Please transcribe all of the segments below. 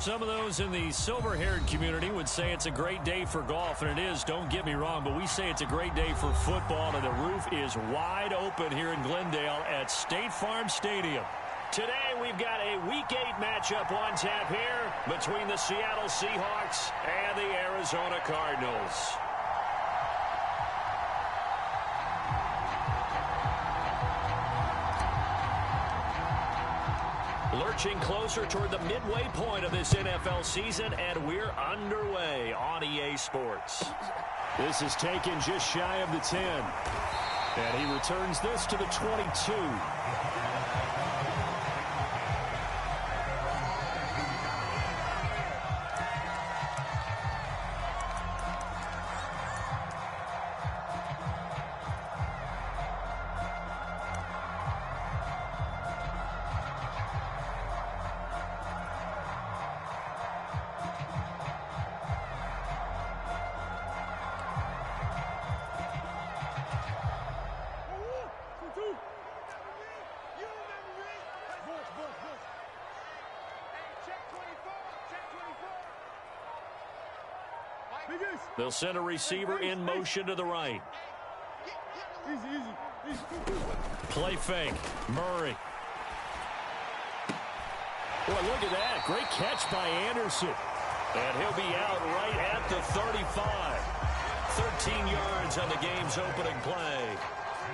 Some of those in the silver-haired community would say it's a great day for golf, and it is, don't get me wrong, but we say it's a great day for football, and the roof is wide open here in Glendale at State Farm Stadium. Today, we've got a Week 8 matchup on tap here between the Seattle Seahawks and the Arizona Cardinals. Lurching closer toward the midway point of this NFL season, and we're underway on EA Sports. This is taken just shy of the 10. And he returns this to the 22. They'll send a receiver in motion to the right. Play fake. Murray. Boy, look at that. Great catch by Anderson. And he'll be out right at the 35. 13 yards on the game's opening play.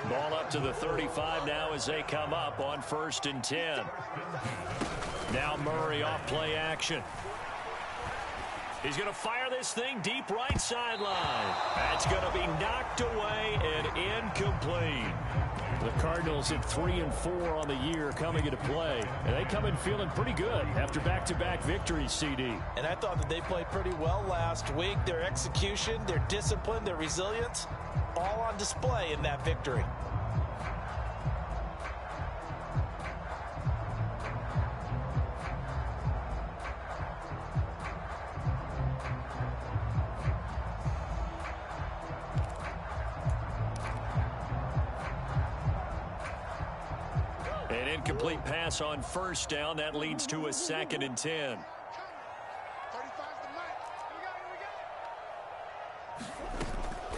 Ball up to the 35 now as they come up on 1st and 10. Now Murray off play action. He's going to fire this thing deep right sideline. That's going to be knocked away and incomplete. The Cardinals at 3-4 on the year coming into play. And they come in feeling pretty good after back-to-back victories, CD. And I thought that they played pretty well last week. Their execution, their discipline, their resilience, all on display in that victory. An incomplete pass on 1st down. That leads to a 2nd and 10.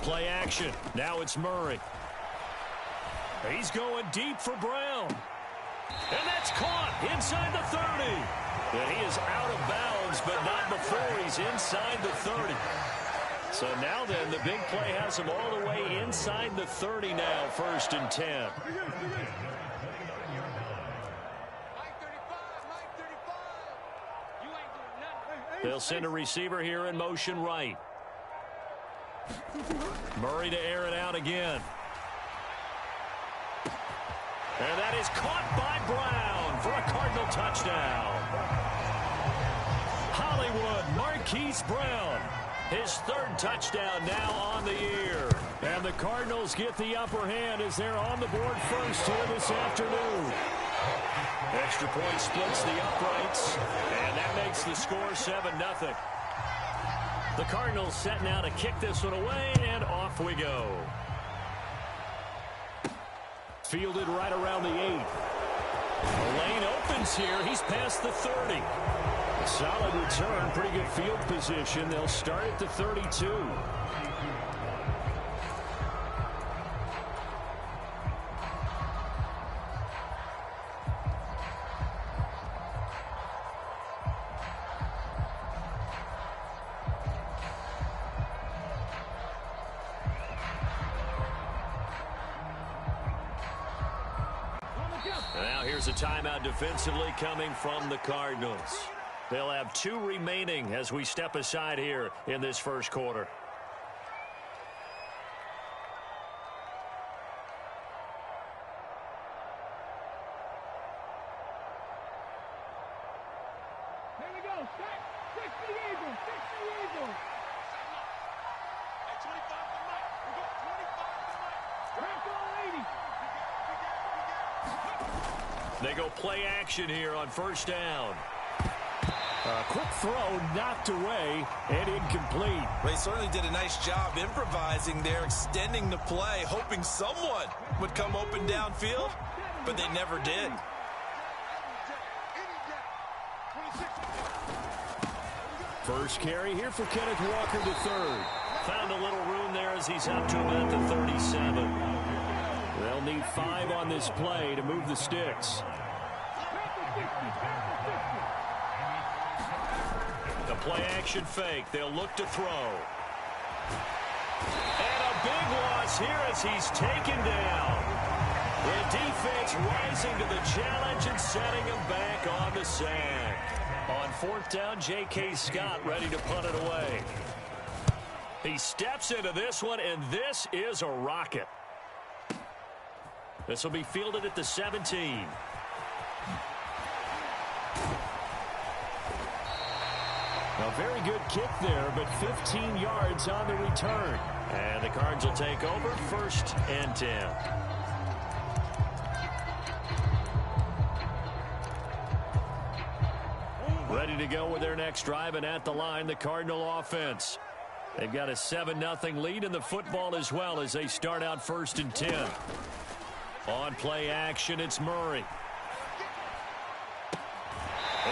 Play action. Now it's Murray. He's going deep for Brown. And that's caught inside the 30. And he is out of bounds, but not before he's inside the 30. So now then, the big play has him all the way inside the 30 now, 1st and 10. They'll send a receiver here in motion right. Murray to air it out again. And that is caught by Brown for a Cardinal touchdown. Hollywood Marquise Brown, his 3rd touchdown now on the year. And the Cardinals get the upper hand as they're on the board first here this afternoon. Extra point splits the uprights, and that makes the score 7-0. The Cardinals set now to kick this one away, and off we go. Fielded right around the 8. The lane opens here. He's past the 30. Solid return, pretty good field position. They'll start at the 32. Now here's a timeout defensively coming from the Cardinals. They'll have 2 remaining as we step aside here in this 1st quarter. Here we go. Set. 6 the Eagles. 6 the Eagles. At 25 to Mike. We got 25 to Mike. They go play action here on 1st down. A quick throw knocked away and incomplete. They certainly did a nice job improvising there, extending the play, hoping someone would come open downfield, but they never did. First carry here for Kenneth Walker to third. Found a little room there as he's up to about the 37. They'll need 5 on this play to move the sticks. The play action fake. They'll look to throw. And a big loss here as he's taken down. The defense rising to the challenge and setting him back on the sack. On fourth down, J.K. Scott ready to punt it away. He steps into this one, and this is a rocket. This will be fielded at the 17. A very good kick there, but 15 yards on the return. And the Cards will take over, 1st and 10. Ready to go with their next drive, and at the line, the Cardinal offense. They've got a 7-0 lead in the football as well as they start out 1st and 10. On play action, it's Murray.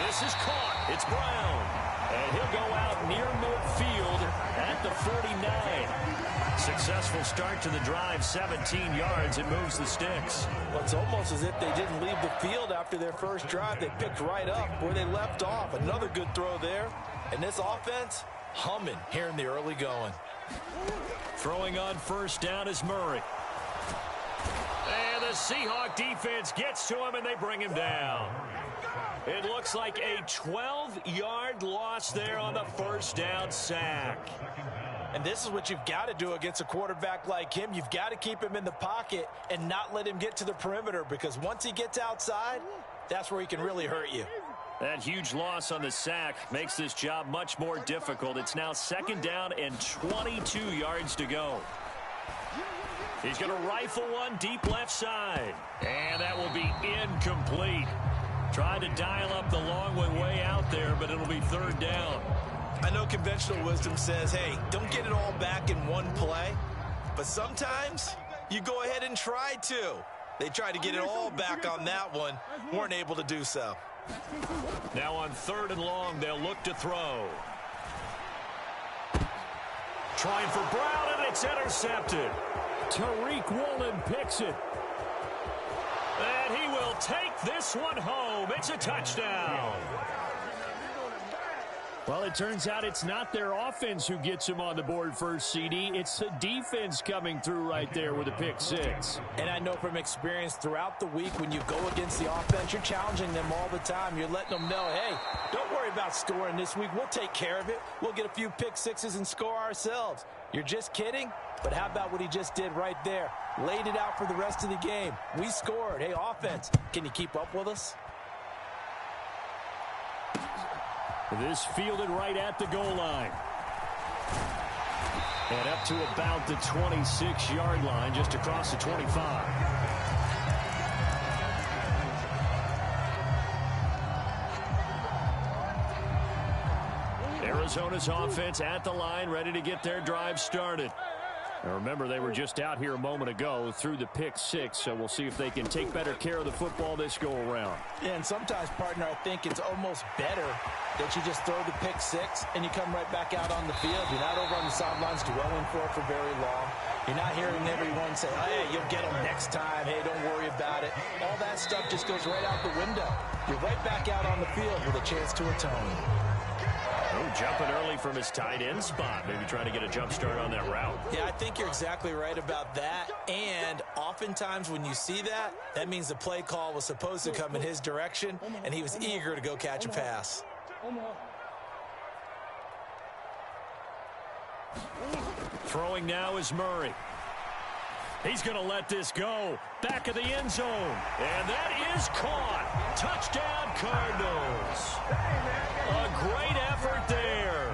This is caught. It's Brown. And he'll go out near midfield at the 49. Successful start to the drive, 17 yards. It moves the sticks. Well, it's almost as if they didn't leave the field after their first drive. They picked right up where they left off. Another good throw there. And this offense, humming here in the early going. Throwing on 1st down is Murray. And the Seahawk defense gets to him, and they bring him down. It looks like a 12-yard loss there on the 1st down sack. And this is what you've got to do against a quarterback like him. You've got to keep him in the pocket and not let him get to the perimeter, because once he gets outside, that's where he can really hurt you. That huge loss on the sack makes this job much more difficult. It's now 2nd down and 22 yards to go. He's going to rifle one deep left side. And that will be incomplete. Tried to dial up the long one way out there, but it'll be 3rd down. I know conventional wisdom says, hey, don't get it all back in one play. But sometimes you go ahead and try to. They tried to get it all back on that one. Weren't able to do so. Now on 3rd and long, they'll look to throw. Trying for Brown, and it's intercepted. Tariq Woolen picks it. And he will take this one home. It's a touchdown. Well, it turns out it's not their offense who gets him on the board first, CD. It's the defense coming through right there with a pick 6. And I know from experience throughout the week, when you go against the offense, you're challenging them all the time. You're letting them know, hey, don't worry about scoring this week. We'll take care of it. We'll get a few pick 6s and score ourselves. You're just kidding? But how about what he just did right there? Laid it out for the rest of the game. We scored. Hey, offense, can you keep up with us? This fielded right at the goal line. And up to about the 26-yard line, just across the 25. Arizona's offense at the line, ready to get their drive started. Now remember, they were just out here a moment ago through the pick 6, so we'll see if they can take better care of the football this go-around. Yeah, and sometimes, partner, I think it's almost better that you just throw the pick 6 and you come right back out on the field. You're not over on the sidelines dwelling for it for very long. You're not hearing everyone say, oh, hey, you'll get them next time. Hey, don't worry about it. All that stuff just goes right out the window. You're right back out on the field with a chance to atone. Oh, jumping early from his tight end spot. Maybe trying to get a jump start on that route. Yeah, I think you're exactly right about that. And oftentimes when you see that, that means the play call was supposed to come in his direction, and he was eager to go catch a pass. Throwing now is Murray. He's going to let this go. Back of the end zone. And that is caught. Touchdown, Cardinals. A great effort there.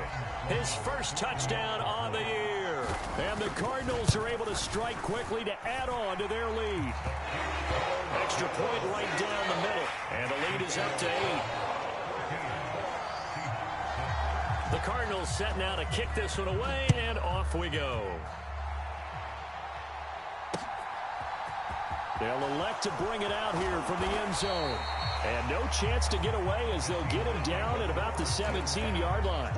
His first touchdown on the year. And the Cardinals are able to strike quickly to add on to their lead. Extra point right down the middle. And the lead is up to 8. The Cardinals set now to kick this one away, and off we go. They'll elect to bring it out here from the end zone. And no chance to get away as they'll get him down at about the 17-yard line.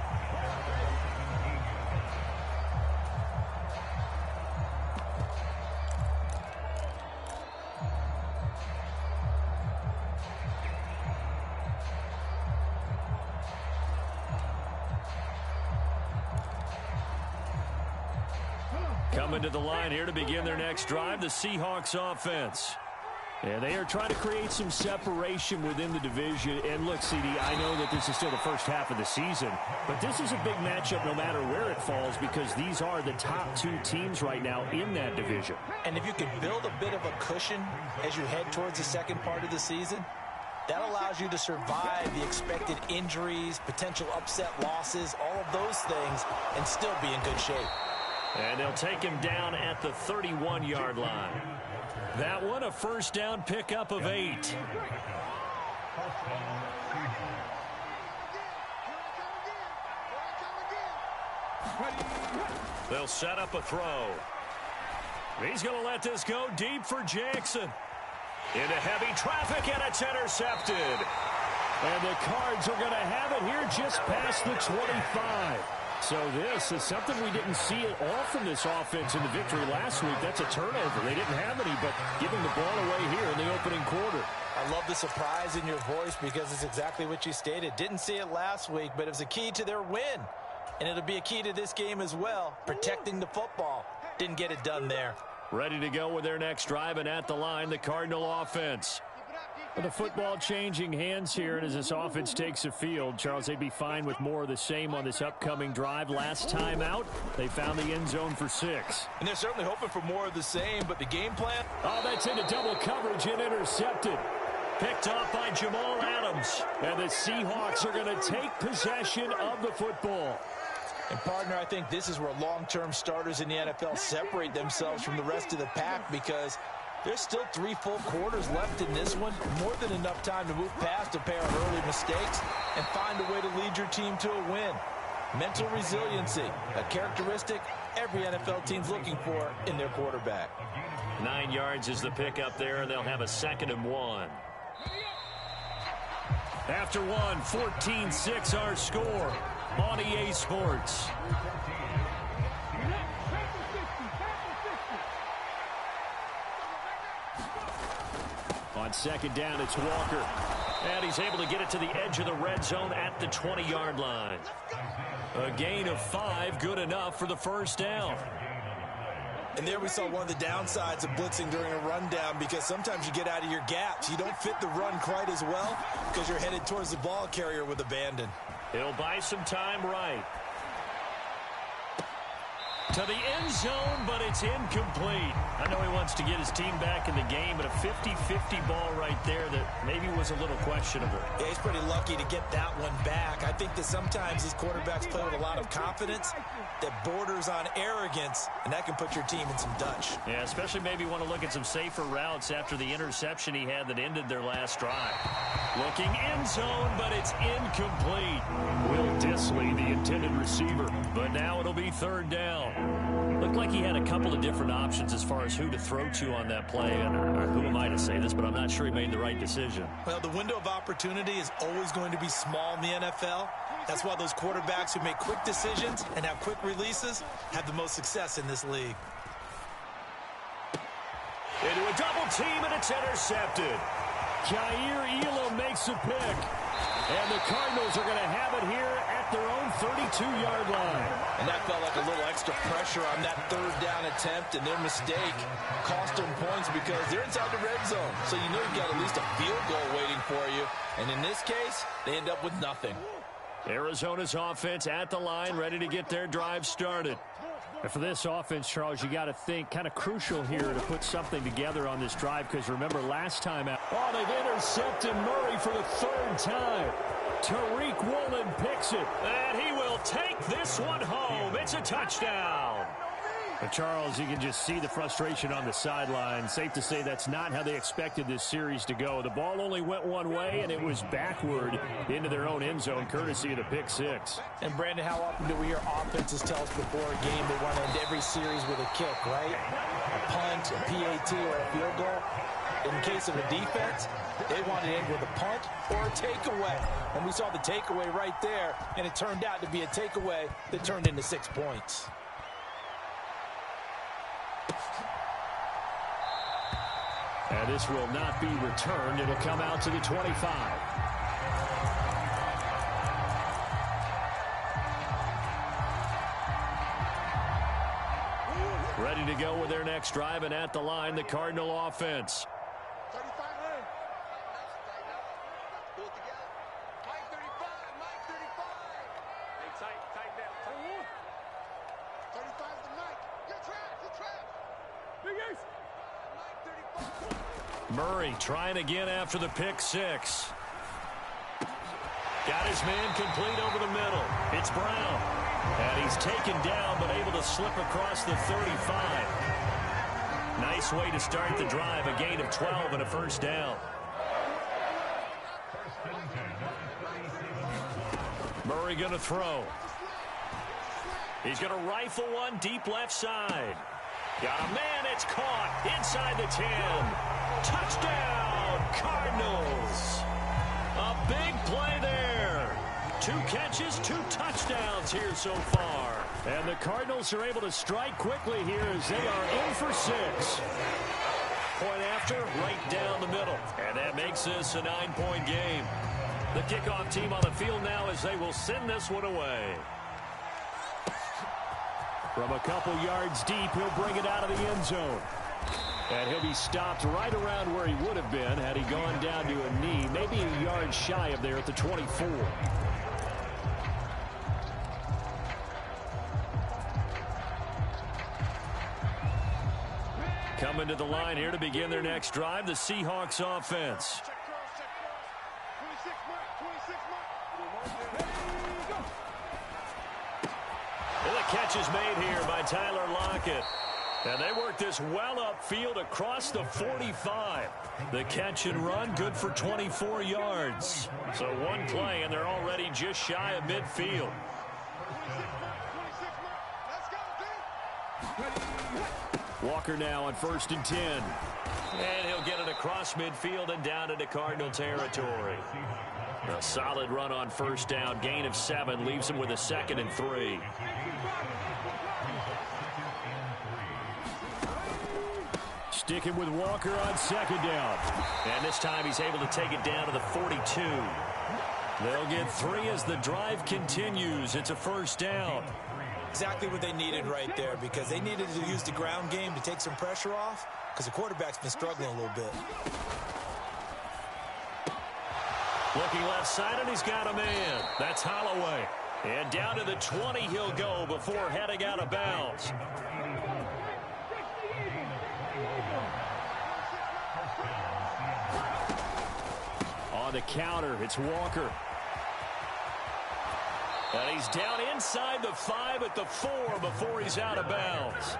Coming to the line here to begin their next drive, the Seahawks offense. Yeah, they are trying to create some separation within the division. And look, CD, I know that this is still the first half of the season, but this is a big matchup no matter where it falls because these are the top two teams right now in that division. And if you can build a bit of a cushion as you head towards the second part of the season, that allows you to survive the expected injuries, potential upset losses, all of those things, and still be in good shape. And they'll take him down at the 31-yard line. That one, a first down pickup of 8. They'll set up a throw. He's going to let this go deep for Jackson. Into heavy traffic, and it's intercepted. And the Cards are going to have it here just past the 25. So this is something we didn't see at all from this offense in the victory last week. That's a turnover. They didn't have any, but giving the ball away here in the opening quarter. I love the surprise in your voice because it's exactly what you stated. Didn't see it last week, but it was a key to their win. And it'll be a key to this game as well, protecting the football. Didn't get it done there. Ready to go with their next drive, and at the line, the Cardinal offense. The football changing hands here, and as this offense takes the field, Charles, they'd be fine with more of the same on this upcoming drive. Last time out, they found the end zone for 6. And they're certainly hoping for more of the same, but the game plan? Oh, that's into double coverage and intercepted. Picked off by Jamal Adams. And the Seahawks are going to take possession of the football. And, partner, I think this is where long-term starters in the NFL separate themselves from the rest of the pack because there's still 3 full quarters left in this one. More than enough time to move past a pair of early mistakes and find a way to lead your team to a win. Mental resiliency, a characteristic every NFL team's looking for in their quarterback. 9 yards is the pickup there, and they'll have a 2nd and 1. After one, 14-6 our score on EA Sports. On 2nd down, it's Walker. And he's able to get it to the edge of the red zone at the 20-yard line. A gain of 5, good enough for the first down. And there we saw one of the downsides of blitzing during a rundown because sometimes you get out of your gaps. You don't fit the run quite as well because you're headed towards the ball carrier with abandon. He'll buy some time right. To the end zone, but it's incomplete. I know he wants to get his team back in the game, but a 50-50 ball right there that maybe was a little questionable. Yeah, he's pretty lucky to get that one back. I think that sometimes these quarterbacks play with a lot of confidence that borders on arrogance, and that can put your team in some Dutch. Yeah, especially maybe want to look at some safer routes after the interception he had that ended their last drive. Looking end zone, but it's incomplete. Will Disley, the intended receiver. But now it'll be 3rd down. Looked like he had a couple of different options as far as who to throw to on that play. And who am I to say this, but I'm not sure he made the right decision. Well, the window of opportunity is always going to be small in the NFL. That's why those quarterbacks who make quick decisions and have quick releases have the most success in this league. Into a double team, and it's intercepted. Jair Elam makes a pick. And the Cardinals are going to have it here at their own 32-yard line. And that felt like a little extra pressure on that 3rd down attempt, and their mistake cost them points because they're inside the red zone. So you know you've got at least a field goal waiting for you. And in this case, they end up with nothing. Arizona's offense at the line, ready to get their drive started. And for this offense, Charles, you got to think kind of crucial here to put something together on this drive because remember last time out. Oh, they've intercepted Murray for the 3rd time. Tariq Woolen picks it. And he will take this one home. It's a touchdown. But Charles, you can just see the frustration on the sideline. Safe to say that's not how they expected this series to go. The ball only went one way, and it was backward into their own end zone, courtesy of the pick 6. And, Brandon, how often do we hear offenses tell us before a game they want to end every series with a kick, right? A punt, a PAT, or a field goal. In case of a defense, they want to end with a punt or a takeaway. And we saw the takeaway right there, and it turned out to be a takeaway that turned into 6 points. And this will not be returned. It'll come out to the 25. Ready to go with their next drive, and at the line, the Cardinal offense. 35. Pull it together. Mike 35. Mike 35. Hey, tight down. 35 is the Mike. Your trap. Big Ace. Mike 35. Murray trying again after the pick six. Got his man complete over the middle. It's Brown. And he's taken down, but able to slip across the 35. Nice way to start the drive. A gain of 12 and a first down. Murray going to throw. He's going to rifle one deep left side. Got a man. It's caught inside the 10. Touchdown, Cardinals. A big play there. 2 catches, 2 touchdowns here so far. And the Cardinals are able to strike quickly here as they are in for 6. Point after, right down the middle. And that makes this a 9-point game. The kickoff team on the field now as they will send this one away. From a couple yards deep, he'll bring it out of the end zone. And he'll be stopped right around where he would have been had he gone down to a knee, maybe a yard shy of there at the 24. Coming to the line here to begin their next drive, the Seahawks offense. Check cross. 26 Mike. And the catch is made here by Tyler Lockett. And they work this well upfield across the 45. The catch and run, good for 24 yards. So one play, and they're already just shy of midfield. Walker now on 1st and 10. And he'll get it across midfield and down into Cardinal territory. A solid run on first down. Gain of 7 leaves him with a 2nd and 3. Sticking with Walker on 2nd down. And this time he's able to take it down to the 42. They'll get 3 as the drive continues. It's a first down. Exactly what they needed right there, because they needed to use the ground game to take some pressure off, because the quarterback's been struggling a little bit. Looking left side, and he's got a man. That's Holloway. And down to the 20 he'll go before heading out of bounds. On the counter, it's Walker. And he's down inside the 5 at the 4 before he's out of bounds.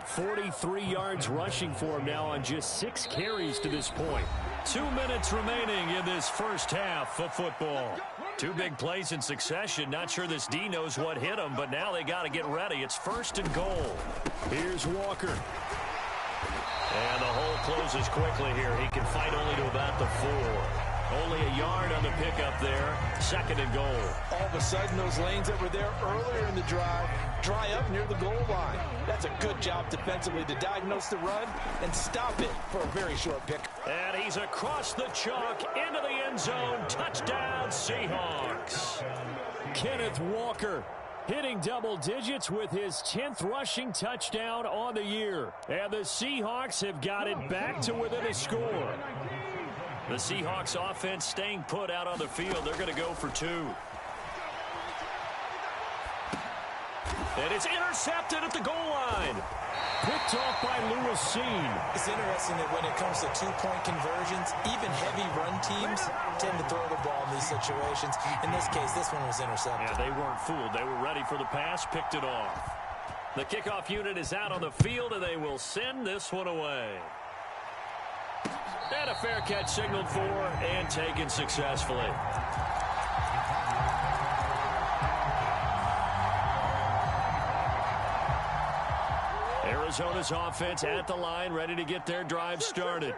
43 yards rushing for him now on just 6 carries to this point. 2 minutes remaining in this first half of football. 2 big plays in succession. Not sure this D knows what hit him, but now they got to get ready. It's 1st and goal. Here's Walker. And the hole closes quickly here. He can fight only to about the 4. Only a yard on the pickup there. 2nd and goal. All of a sudden, those lanes that were there earlier in the drive dry up near the goal line. That's a good job defensively to diagnose the run and stop it for a very short pick. And he's across the chalk into the end zone. Touchdown, Seahawks. Kenneth Walker hitting double digits with his 10th rushing touchdown on the year. And the Seahawks have got it back to within a score. The Seahawks offense staying put out on the field. They're going to go for 2. And it's intercepted at the goal line. Picked off by Lewis Seen. It's interesting that when it comes to 2-point conversions, even heavy run teams tend to throw the ball in these situations. In this case, this one was intercepted. Yeah, they weren't fooled. They were ready for the pass, picked it off. The kickoff unit is out on the field, and they will send this one away. And a fair catch signaled for and taken successfully. Arizona's offense at the line, ready to get their drive started.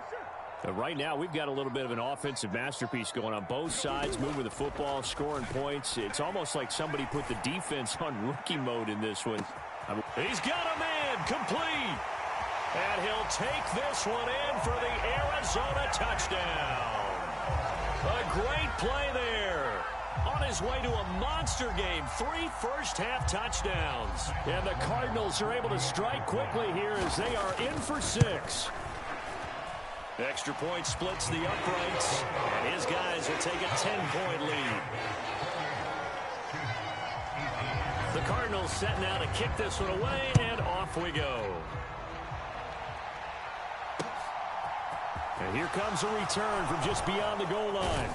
Right now, we've got a little bit of an offensive masterpiece going on both sides, moving the football, scoring points. It's almost like somebody put the defense on rookie mode in this one. He's got a man complete. And he'll take this one in for the Arizona touchdown. A great play there. On his way to a monster game. 3 first-half touchdowns. And the Cardinals are able to strike quickly here as they are in for 6. Extra point splits the uprights, and his guys will take a 10-point lead. The Cardinals setting out to kick this one away, and off we go. And here comes a return from just beyond the goal line.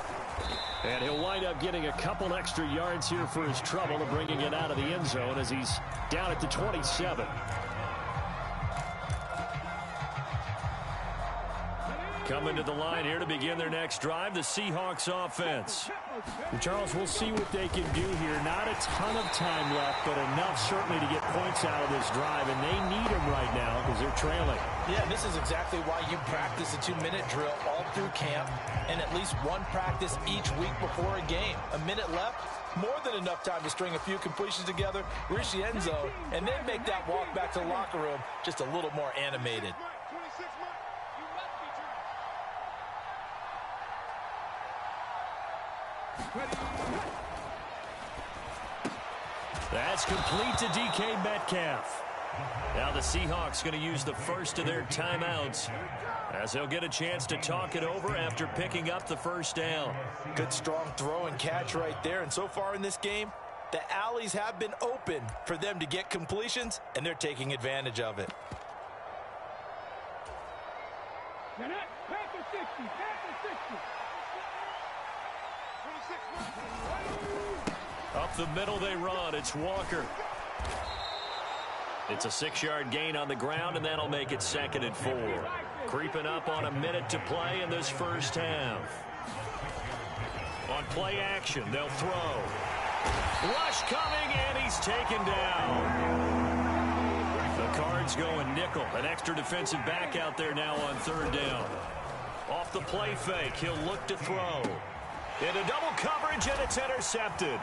And he'll wind up getting a couple extra yards here for his trouble and bringing it out of the end zone as he's down at the 27. Coming to the line here to begin their next drive, the Seahawks offense. And Charles, we'll see what they can do here. Not a ton of time left, but enough certainly to get points out of this drive, and they need them right now because they're trailing. Yeah, this is exactly why you practice a 2-minute drill all through camp and at least one practice each week before a game. A minute left, more than enough time to string a few completions together, reach the end zone, and then make that walk back to the locker room just a little more animated. That's complete to DK Metcalf. Now the Seahawks going to use the first of their timeouts as they'll get a chance to talk it over after picking up the first down. Good strong throw and catch right there. And so far in this game, the alleys have been open for them to get completions, and they're taking advantage of it. Up the middle they run. It's Walker. It's a 6-yard gain on the ground, and that'll make it 2nd and 4. Creeping up on a minute to play in this first half. On play action, they'll throw. Rush coming, and he's taken down. The Cards going nickel. An extra defensive back out there now on 3rd down. Off the play fake, he'll look to throw. Into double coverage, and it's intercepted.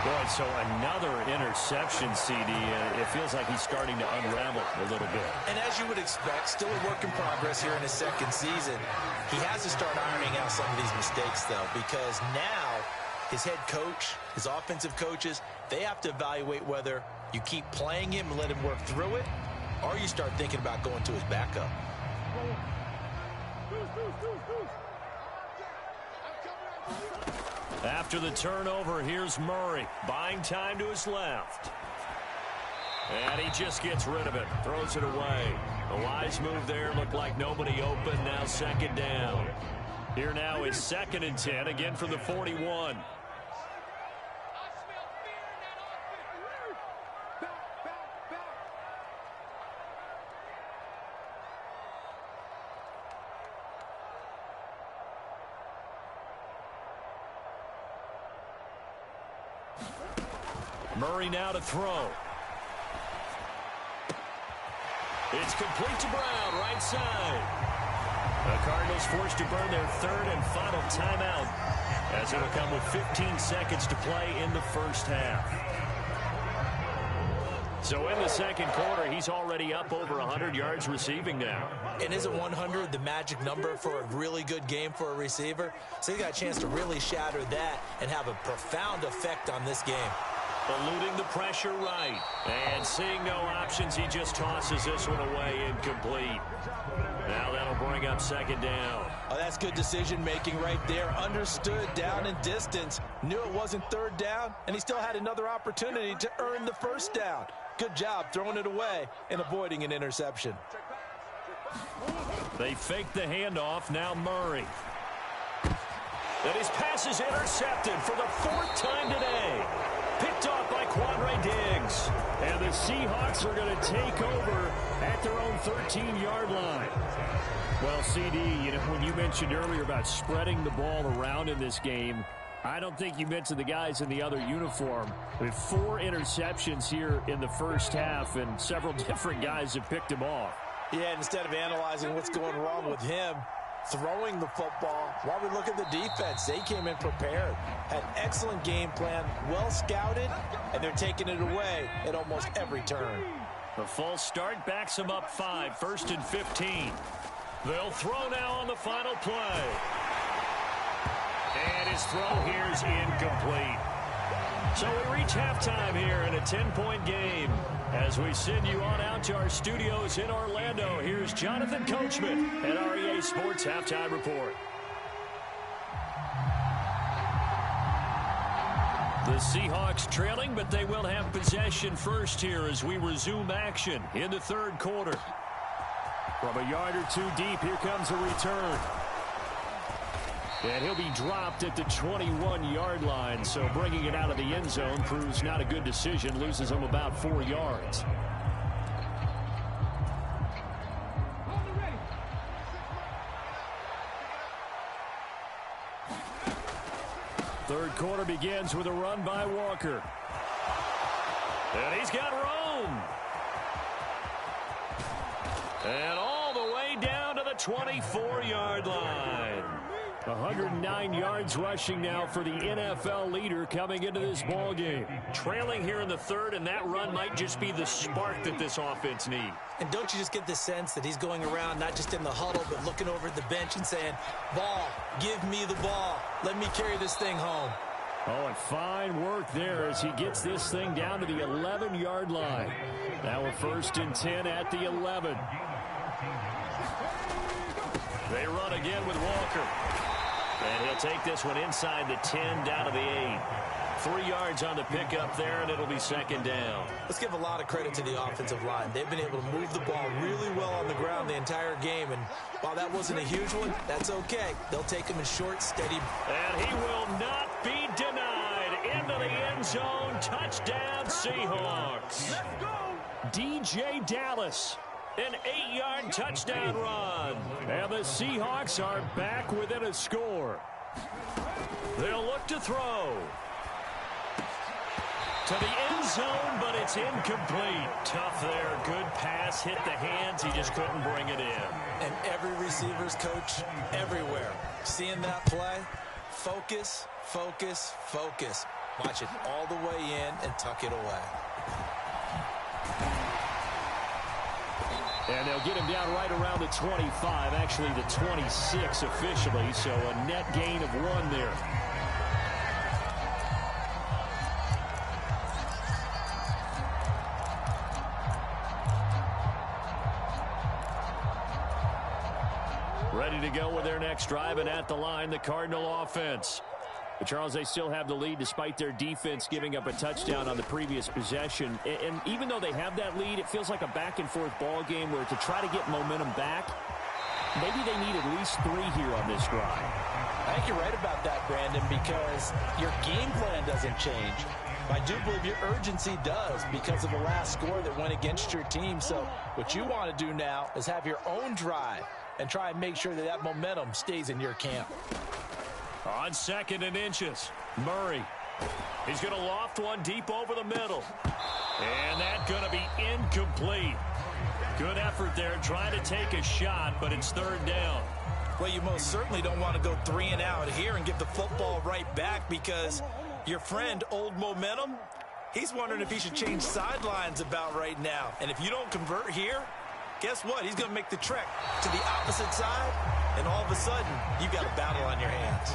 Boy, so another interception, CD. It feels like he's starting to unravel a little bit. And as you would expect, still a work in progress here in his 2nd season. He has to start ironing out some of these mistakes, though, because now his head coach, his offensive coaches, they have to evaluate whether you keep playing him and let him work through it, or you start thinking about going to his backup. After the turnover, here's Murray. Buying time to his left. And he just gets rid of it. Throws it away. A wise move there. Looked like nobody open. Now 2nd down. Here now is 2nd and 10. Again from the 41. Murray now to throw. It's complete to Brown, right side. The Cardinals forced to burn their 3rd and final timeout as it'll come with 15 seconds to play in the first half. So in the 2nd quarter, he's already up over 100 yards receiving now. And isn't 100 the magic number for a really good game for a receiver? So he got a chance to really shatter that and have a profound effect on this game. Eluding the pressure right. And seeing no options, he just tosses this one away incomplete. Now that'll bring up 2nd down. Oh, that's good decision-making right there. Understood down and distance. Knew it wasn't 3rd down, and he still had another opportunity to earn the 1st down. Good job throwing it away and avoiding an interception. They fake the handoff. Now Murray. And his pass is intercepted for the 4th time today. Picked off by Quandre Diggs. And the Seahawks are going to take over at their own 13-yard line. Well, CD, you know, when you mentioned earlier about spreading the ball around in this game, I don't think you mentioned the guys in the other uniform. With 4 interceptions here in the first half, and several different guys have picked him off. Yeah, instead of analyzing what's going wrong with him, throwing the football, while we look at the defense, they came in prepared, had excellent game plan, well scouted, and they're taking it away at almost every turn. The false start backs them up 5, 1st and 15. They'll throw now on the final play. And his throw here is incomplete. So we reach halftime here in a 10-point game. As we send you on out to our studios in Orlando, here's Jonathan Coachman at our EA Sports Halftime Report. The Seahawks trailing, but they will have possession first here as we resume action in the third quarter. From a yard or two deep, here comes a return. And he'll be dropped at the 21-yard line, so bringing it out of the end zone proves not a good decision, loses him about 4 yards. Third quarter begins with a run by Walker. And he's got room. And all the way down to the 24-yard line. 109 yards rushing now for the NFL leader coming into this ball game. Trailing here in the third, and that run might just be the spark that this offense needs. And don't you just get the sense that he's going around not just in the huddle, but looking over at the bench and saying, ball, give me the ball. Let me carry this thing home. Oh, and fine work there as he gets this thing down to the 11-yard line. Now a 1st and 10 at the 11. They run again with Walker. And he'll take this one inside the 10 down to the 8. 3 yards on the pickup there, and it'll be second down. Let's give a lot of credit to the offensive line. They've been able to move the ball really well on the ground the entire game. And while that wasn't a huge one, that's okay. They'll take him in short, steady. And he will not be denied. Into the end zone. Touchdown, Seahawks. Let's go. DJ Dallas. An 8-yard touchdown run. And the Seahawks are back within a score. They'll look to throw. To the end zone, but it's incomplete. Tough there. Good pass. Hit the hands. He just couldn't bring it in. And every receiver's coach everywhere. Seeing that play, focus, focus, focus. Watch it all the way in and tuck it away. And they'll get him down right around the 25, actually the 26 officially, so a net gain of 1 there. Ready to go with their next drive, and at the line, the Cardinal offense. But Charles, they still have the lead despite their defense giving up a touchdown on the previous possession. And even though they have that lead, it feels like a back-and-forth ball game where to try to get momentum back, maybe they need at least 3 here on this drive. I think you're right about that, Brandon, because your game plan doesn't change. I do believe your urgency does because of the last score that went against your team. So what you want to do now is have your own drive and try and make sure that that momentum stays in your camp. On 2nd and inches, Murray. He's going to loft one deep over the middle. And that's going to be incomplete. Good effort there trying to take a shot, but it's 3rd down. Well, you most certainly don't want to go 3 and out here and give the football right back because your friend, Old Momentum, he's wondering if he should change sidelines about right now. And if you don't convert here, guess what? He's going to make the trek to the opposite side, and all of a sudden, you've got a battle on your hands.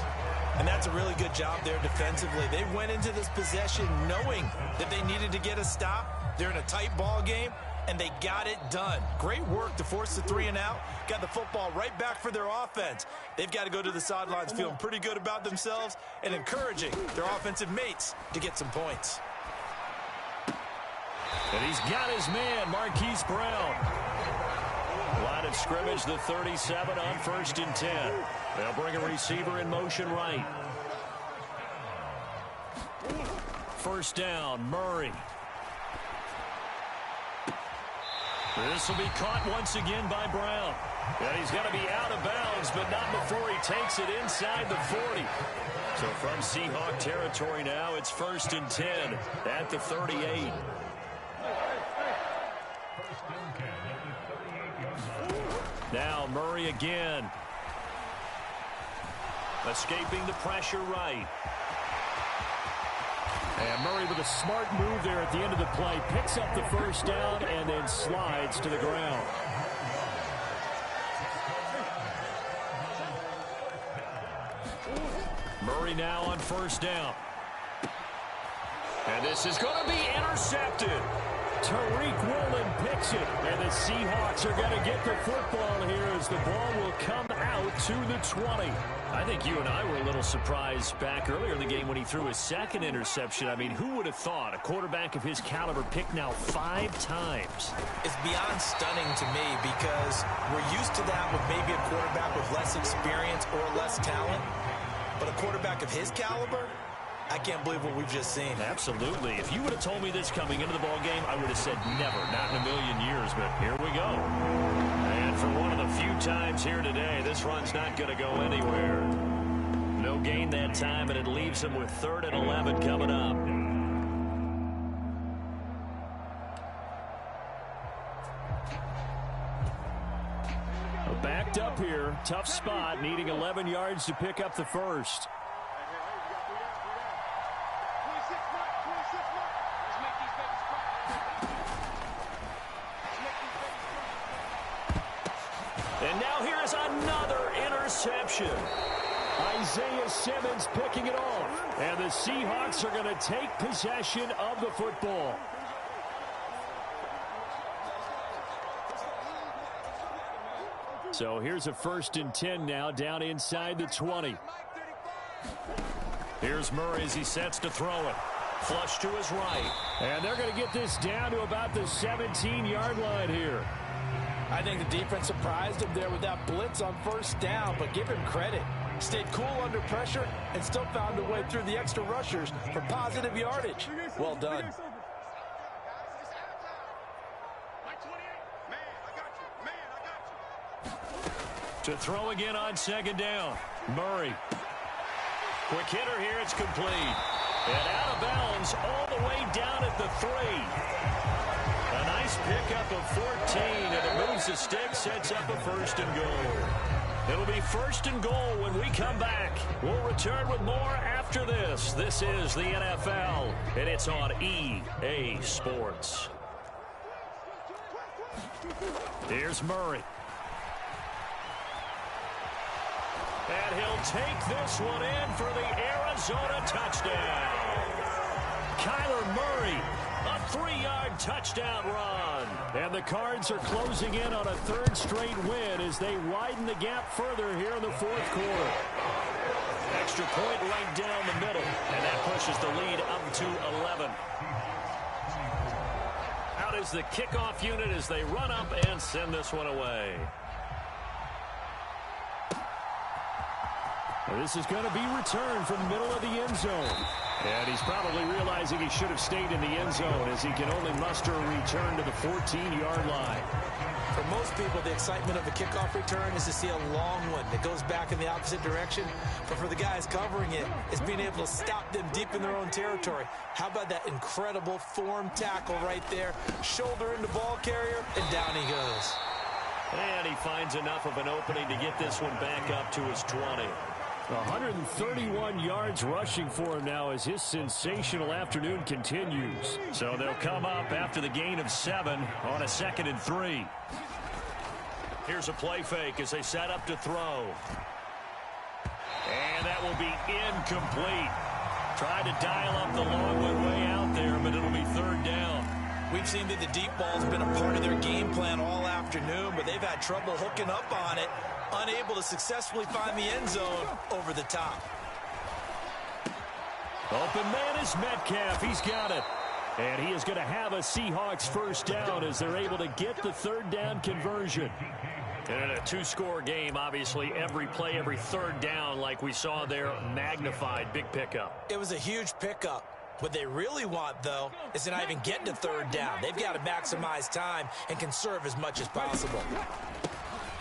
And that's a really good job there defensively. They went into this possession knowing that they needed to get a stop. They're in a tight ball game, and they got it done. Great work to force the 3 and out. Got the football right back for their offense. They've got to go to the sidelines feeling pretty good about themselves and encouraging their offensive mates to get some points. And he's got his man, Marquise Brown. Line of scrimmage, the 37 on 1st and 10. They'll bring a receiver in motion right. 1st down, Murray. This will be caught once again by Brown. And he's going to be out of bounds, but not before he takes it inside the 40. So from Seahawk territory now, it's 1st and 10 at the 38. Now Murray again. Escaping the pressure right. And Murray with a smart move there at the end of the play. Picks up the 1st down and then slides to the ground. Murray now on first down. And this is going to be intercepted. Tariq Woolen picks it, and the Seahawks are going to get the football here as the ball will come out to the 20. I think you and I were a little surprised back earlier in the game when he threw his second interception. I mean, who would have thought a quarterback of his caliber picked now 5 times? It's beyond stunning to me because we're used to that with maybe a quarterback with less experience or less talent. But a quarterback of his caliber, I can't believe what we've just seen. Absolutely. If you would have told me this coming into the ball game, I would have said never, not in a million years, but here we go. And for one of the few times here today, this run's not going to go anywhere. No gain that time, and it leaves them with 3rd and 11 coming up. Backed up here, tough spot, needing 11 yards to pick up the first. And now here is another interception. Isaiah Simmons picking it off. And the Seahawks are going to take possession of the football. So here's a 1st and 10 now, down inside the 20. Here's Murray as he sets to throw it. Flush to his right. And they're going to get this down to about the 17-yard line here. I think the defense surprised him there with that blitz on first down, but give him credit. Stayed cool under pressure and still found a way through the extra rushers for positive yardage. Well done. To throw again on 2nd down. Murray. Quick hitter here. It's complete. And out of bounds all the way down at the 3. A nice pickup of 14, and it moves the stick, sets up a 1st and goal. It'll be 1st and goal when we come back. We'll return with more after this. This is the NFL, and it's on EA Sports. Here's Murray. And he'll take this one in for the Arizona touchdown. Kyler Murray, a 3-yard touchdown run. And the Cards are closing in on a 3rd straight win as they widen the gap further here in the 4th quarter. Extra point right down the middle, and that pushes the lead up to 11. Out is the kickoff unit as they run up and send this one away. This is going to be returned from the middle of the end zone. And he's probably realizing he should have stayed in the end zone as he can only muster a return to the 14-yard line. For most people, the excitement of a kickoff return is to see a long one that goes back in the opposite direction. But for the guys covering it, it's being able to stop them deep in their own territory. How about that incredible form tackle right there? Shoulder into ball carrier, and down he goes. And he finds enough of an opening to get this one back up to his 20. 131 yards rushing for him now as his sensational afternoon continues. So they'll come up after the gain of 7 on a 2nd and 3. Here's a play fake as they set up to throw. And that will be incomplete. Tried to dial up the long one way out there, but it'll be 3rd down. We've seen that the deep ball's been a part of their game plan all afternoon, but they've had trouble hooking up on it, unable to successfully find the end zone over the top. Open man is Metcalf. He's got it. And he is going to have a Seahawks 1st down as they're able to get the 3rd down conversion. And in a 2-score game, obviously, every play, every 3rd down, like we saw there, magnified. Big pickup. It was a huge pickup. What they really want, though, is to not even get to 3rd down. They've got to maximize time and conserve as much as possible.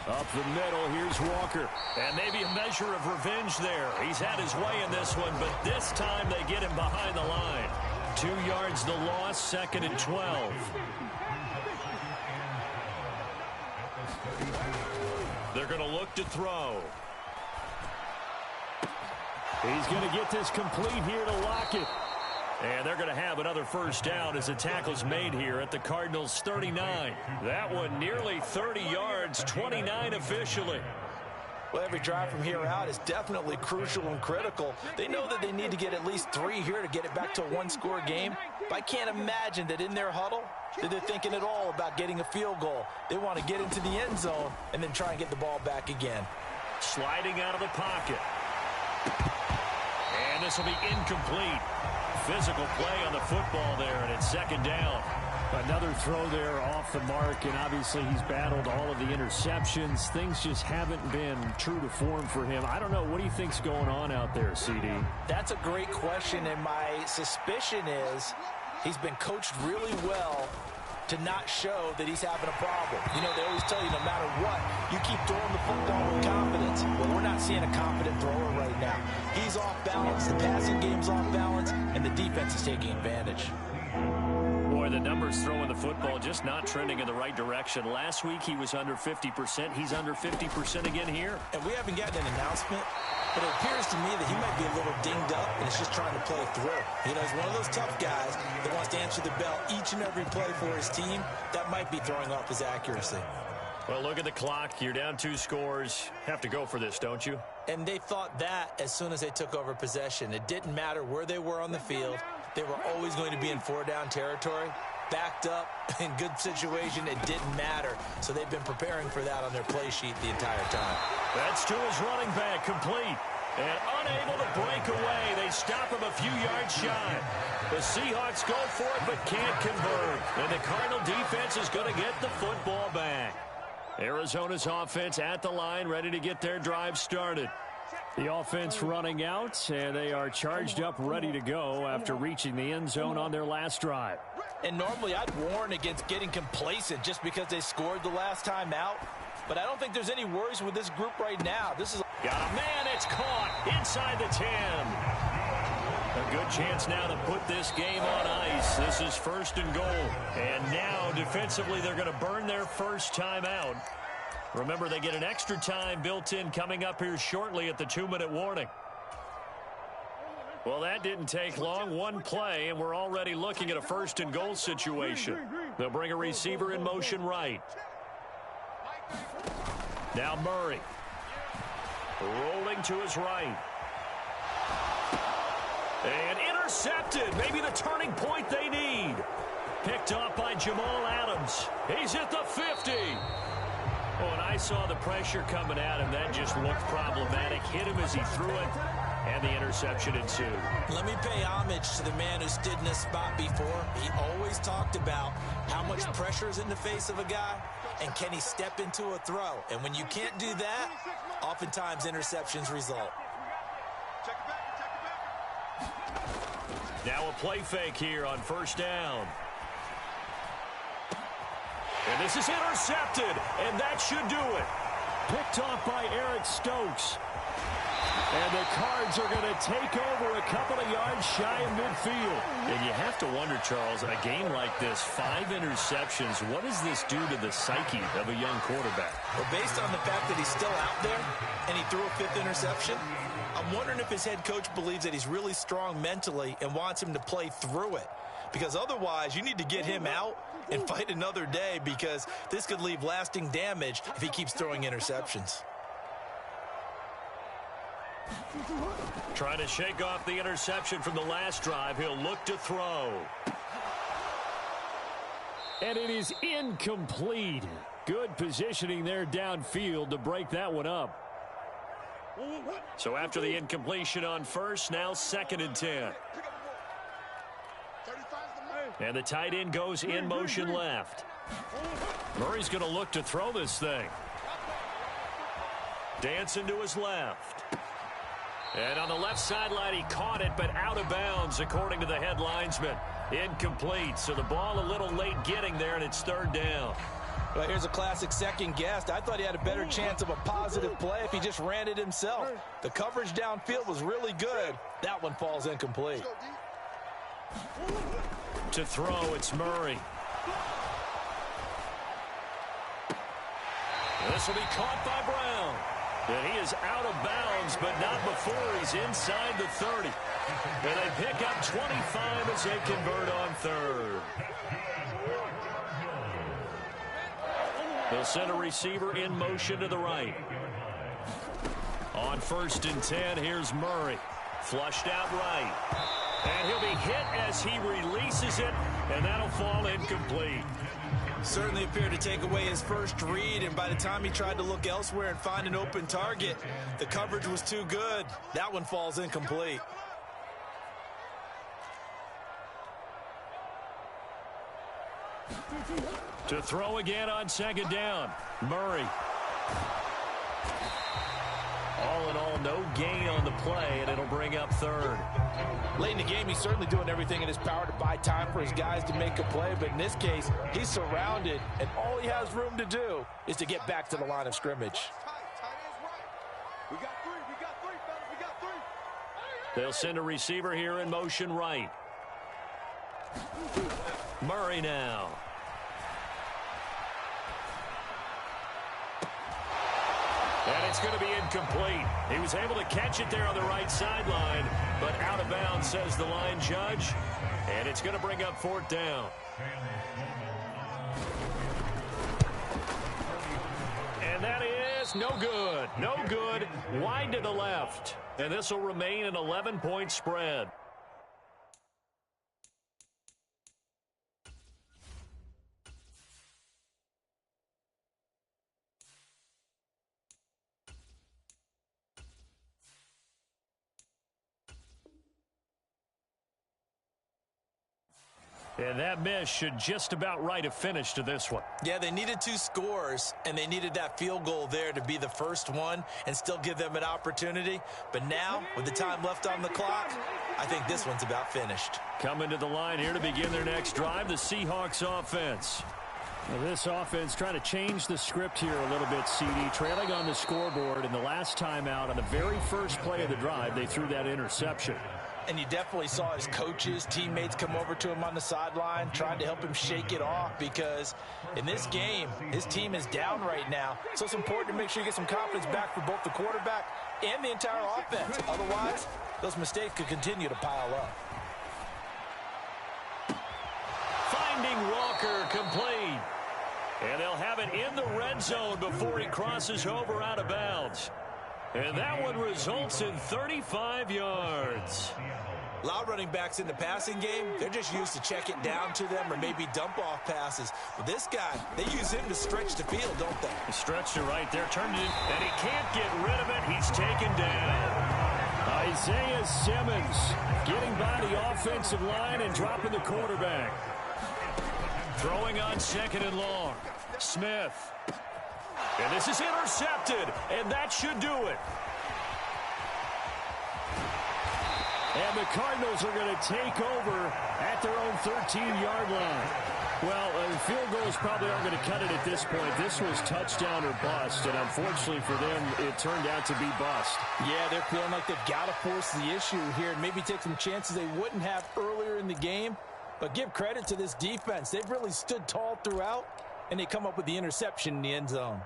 Up the middle, here's Walker. And maybe a measure of revenge there. He's had his way in this one, but this time they get him behind the line. 2 yards the loss, 2nd and 12. They're going to look to throw. He's going to get this complete here to Lockett. And they're going to have another 1st down as the tackle's made here at the Cardinals' 39. That one nearly 30 yards, 29 officially. Well, every drive from here out is definitely crucial and critical. They know that they need to get at least 3 here to get it back to a one-score game. But I can't imagine that in their huddle that they're thinking at all about getting a field goal. They want to get into the end zone and then try and get the ball back again. Sliding out of the pocket. And this will be incomplete. Physical play on the football there, and it's second down. Another throw there off the mark, and obviously he's battled all of the interceptions. Things just haven't been true to form for him. I don't know. What do you think's going on out there, CD? That's a great question, and my suspicion is he's been coached really well to not show that he's having a problem. You know, they always tell you no matter what, you keep throwing the football with confidence. Well, we're not seeing a confident thrower right now. He's off balance, the passing game's off balance, and the defense is taking advantage. Boy, the numbers throwing the football just not trending in the right direction. Last week he was under 50%. He's under 50% again here. And we haven't gotten an announcement, but it appears to me that he might be a little dinged up and is just trying to play through. You know, he's one of those tough guys that wants to answer the bell each and every play for his team. That might be throwing off his accuracy. Well, look at the clock. You're down 2 scores. Have to go for this, don't you? And they thought that as soon as they took over possession. It didn't matter where they were on the field. They were always going to be in 4-down territory. Backed up, in good situation, it didn't matter. So they've been preparing for that on their play sheet the entire time. That's to his running back, complete. And unable to break away. They stop him a few yards shy. The Seahawks go for it but can't convert. And the Cardinal defense is going to get the football back. Arizona's offense at the line, ready to get their drive started. The offense running out, and they are charged up, ready to go after reaching the end zone on their last drive. And normally I'd warn against getting complacent just because they scored the last time out. But I don't think there's any worries with this group right now. This is got a man. It's caught inside the 10. A good chance now to put this game on ice. This is 1st and goal. And now defensively they're going to burn their first time out. Remember, they get an extra time built in coming up here shortly at the 2-minute warning. Well, that didn't take long. One play, and we're already looking at a 1st and goal situation. They'll bring a receiver in motion right. Now Murray. Rolling to his right. And intercepted. Maybe the turning point they need. Picked off by Jamal Adams. He's at the 50. Oh, and I saw the pressure coming at him. That just looked problematic. Hit him as he threw it, and the interception ensued. Let me pay homage to the man who stood in this spot before. He always talked about how much pressure is in the face of a guy, and can he step into a throw. And when you can't do that, oftentimes interceptions result. Now a play fake here on 1st down. And this is intercepted, and that should do it. Picked off by Eric Stokes. And the Cards are going to take over a couple of yards shy of midfield. And you have to wonder, Charles, in a game like this, 5 interceptions, what does this do to the psyche of a young quarterback? Well, based on the fact that he's still out there and he threw a 5th interception, I'm wondering if his head coach believes that he's really strong mentally and wants him to play through it. Because otherwise, you need to get him out and fight another day, because this could leave lasting damage if he keeps throwing interceptions. Trying to shake off the interception from the last drive. He'll look to throw. And it is incomplete. Good positioning there downfield to break that one up. So after the incompletion on 1st, now 2nd and 10. And the tight end goes in motion left. Murray's going to look to throw this thing. Dancing to his left. And on the left sideline, he caught it, but out of bounds, according to the head linesman. Incomplete, so the ball a little late getting there, and it's 3rd down. Well, here's a classic second guess. I thought he had a better chance of a positive play if he just ran it himself. The coverage downfield was really good. That one falls incomplete. To throw, it's Murray. This will be caught by Brown. And he is out of bounds, but not before he's inside the 30. And they pick up 25 as they convert on 3rd. They'll send a receiver in motion to the right. On 1st and 10, here's Murray. Flushed out right. And he'll be hit as he releases it, and that'll fall incomplete. Certainly appeared to take away his first read, and by the time he tried to look elsewhere and find an open target, the coverage was too good. That one falls incomplete. To throw again on 2nd down, Murray. All in all, no gain on the play, and it'll bring up 3rd. Late in the game, he's certainly doing everything in his power to buy time for his guys to make a play, but in this case, he's surrounded, and all he has room to do is to get back to the line of scrimmage. We got three, fellas, we got three. They'll send a receiver here in motion right. Murray now. And it's going to be incomplete. He was able to catch it there on the right sideline, but out of bounds, says the line judge. And it's going to bring up 4th down. And that is no good. No good. Wide to the left. And this will remain an 11-point spread. And that miss should just about write a finish to this one. Yeah, they needed 2 scores, and they needed that field goal there to be the first one and still give them an opportunity. But now, with the time left on the clock, I think this one's about finished. Coming to the line here to begin their next drive, the Seahawks offense. Well, this offense trying to change the script here a little bit, CD. Trailing on the scoreboard, and the last time out on the very first play of the drive, they threw that interception. And you definitely saw his coaches, teammates come over to him on the sideline, trying to help him shake it off, because in this game, his team is down right now. So it's important to make sure you get some confidence back for both the quarterback and the entire offense. Otherwise, those mistakes could continue to pile up. Finding Walker complete. And they'll have it in the red zone before he crosses over out of bounds. And that one results in 35 yards. A lot of running backs in the passing game, they're just used to check it down to them or maybe dump off passes. But this guy, they use him to stretch the field, don't they? He stretched it right there, turned it in, and he can't get rid of it. He's taken down. Isaiah Simmons getting by the offensive line and dropping the quarterback. Throwing on 2nd and long. Smith. And this is intercepted, and that should do it. And the Cardinals are going to take over at their own 13-yard line. Well, field goals probably aren't going to cut it at this point. This was touchdown or bust, and unfortunately for them, it turned out to be bust. Yeah, they're feeling like they've got to force the issue here and maybe take some chances they wouldn't have earlier in the game. But give credit to this defense. They've really stood tall throughout, and they come up with the interception in the end zone.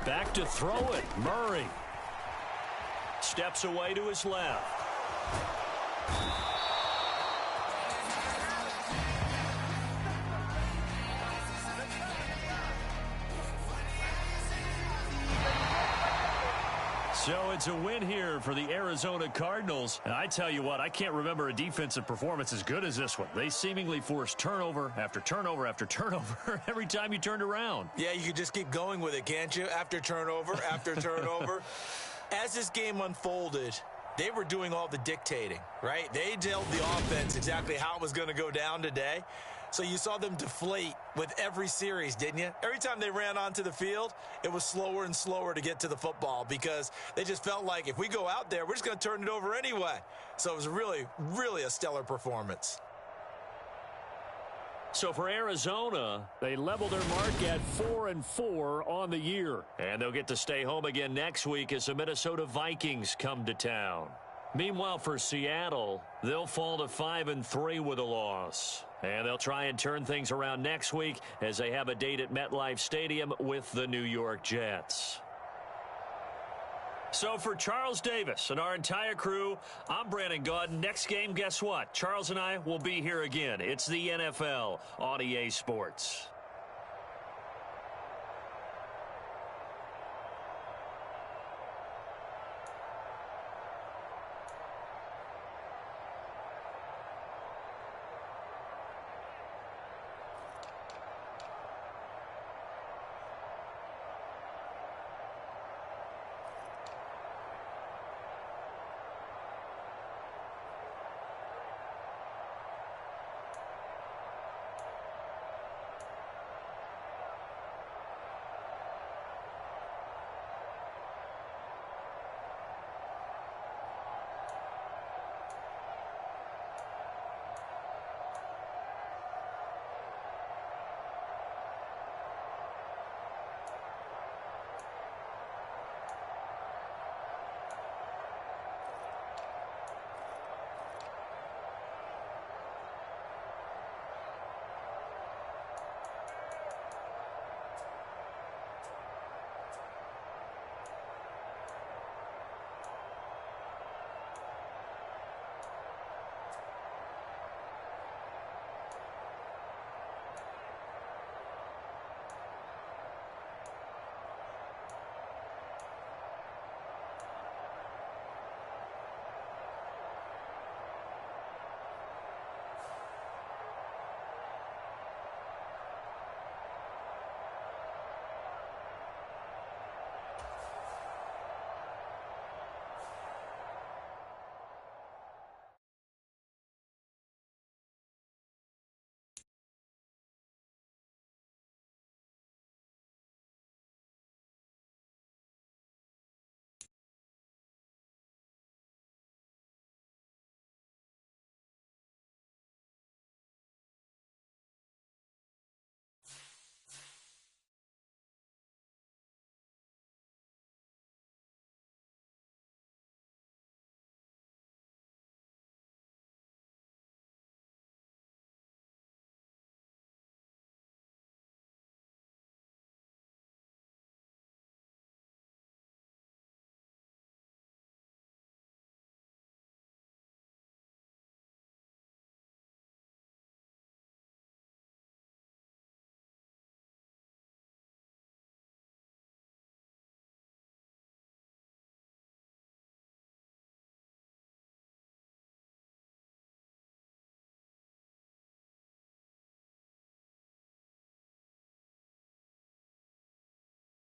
Back to throw it. Murray steps away to his left. So it's a win here for the Arizona Cardinals. And I tell you what, I can't remember a defensive performance as good as this one. They seemingly forced turnover after turnover after turnover every time you turned around. Yeah, you could just keep going with it, can't you? After turnover, after turnover. As this game unfolded, they were doing all the dictating, right? They told the offense exactly how it was going to go down today. So you saw them deflate with every series, didn't you? Every time they ran onto the field, it was slower and slower to get to the football because they just felt like if we go out there, we're just going to turn it over anyway. So it was really, really a stellar performance. So for Arizona, they level their mark at 4-4 on the year. And they'll get to stay home again next week as the Minnesota Vikings come to town. Meanwhile, for Seattle, they'll fall to 5-3 with a loss. And they'll try and turn things around next week as they have a date at MetLife Stadium with the New York Jets. So for Charles Davis and our entire crew, I'm Brandon Gaudin. Next game, guess what? Charles and I will be here again. It's the NFL on EA Sports.